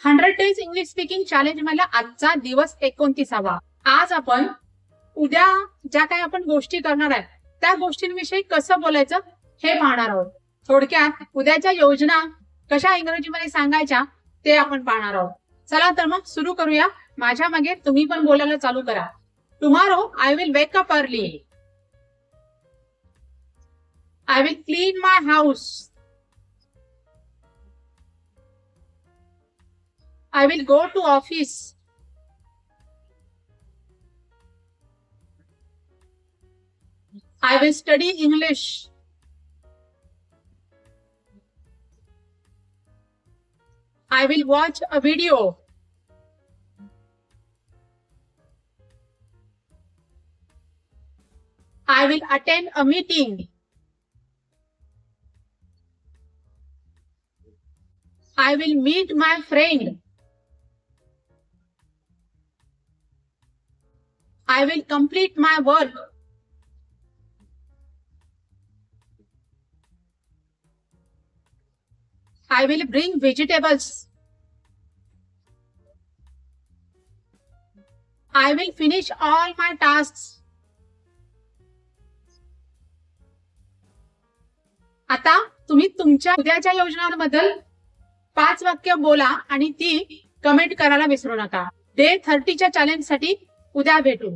100 days English speaking challenge मला आजचा दिवस 29वा। आज आपण उद्या ज्या काही आपण गोष्टी करणार आहे त्या गोष्टींविषयी कसं बोलायचं हे पाहणार आहोत। थोडक्यात उद्याच्या योजना कशा इंग्रजीमध्ये सांगायच्या ते आपण पाहणार आहोत। चला तर मग सुरू करूया। माझ्या मागे तुम्ही पण बोलायला चालू करा। Tomorrow I will wake up early. I will clean my house. I will go to office. I will study English. I will watch a video. I will attend a meeting. I will meet my friend. I will complete my work. I will bring vegetables. I will finish all my tasks. आता तुम्ही तुमच्या उद्याच्या योजनांबद्दल 5 वाक्य बोला आणि ती comment करायला विसरू नका। डे 30च्या चॅलेंजसाठी उद्या भेटू।